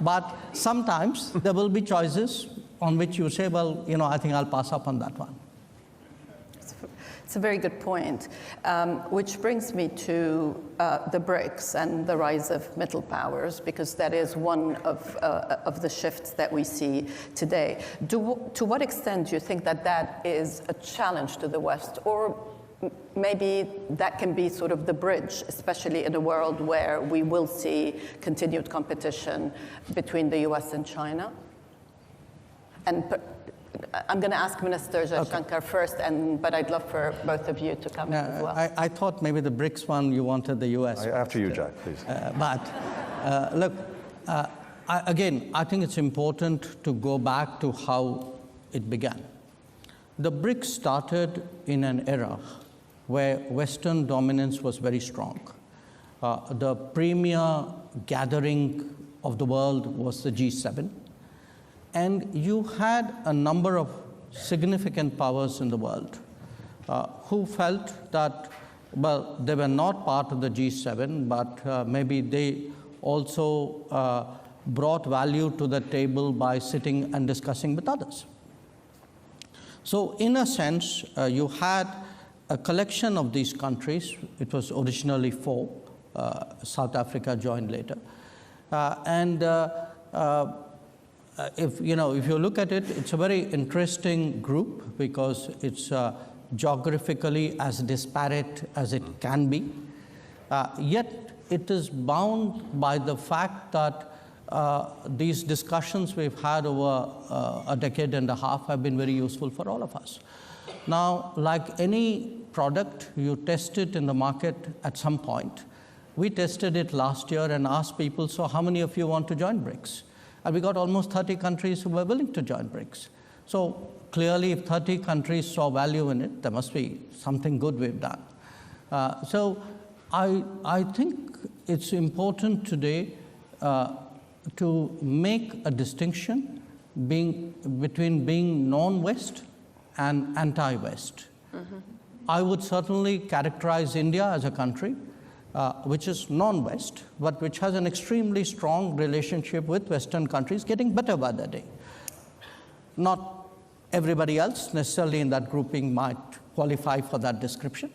But sometimes there will be choices on which you say, well, I think I'll pass up on that one. It's a very good point, which brings me to the BRICS and the rise of middle powers, because that is one of the shifts that we see today. To what extent do you think that that is a challenge to the West, or maybe that can be sort of the bridge, especially in a world where we will see continued competition between the US and China? And I'm going to ask Minister Jaishankar first, but I'd love for both of you to come in as well. I thought maybe the BRICS one, you wanted the US. After you, Jack, please. Look, again, I think it's important to go back to how it began. The BRICS started in an era where Western dominance was very strong. The premier gathering of the world was the G7. And you had a number of significant powers in the world who felt that, well, they were not part of the G7, but maybe they also brought value to the table by sitting and discussing with others. So in a sense, you had a collection of these countries. It was originally 4. South Africa joined later. If you look at it, it's a very interesting group because it's geographically as disparate as it can be. Yet it is bound by the fact that these discussions we've had over a decade and a half have been very useful for all of us. Now, like any product, you test it in the market at some point. We tested it last year and asked people, so how many of you want to join BRICS? And we got almost 30 countries who were willing to join BRICS. So clearly, if 30 countries saw value in it, there must be something good we've done. So I think it's important today to make a distinction between being non-West and anti-West. Mm-hmm. I would certainly characterize India as a country which is non-West, but which has an extremely strong relationship with Western countries, getting better by the day. Not everybody else necessarily in that grouping might qualify for that description.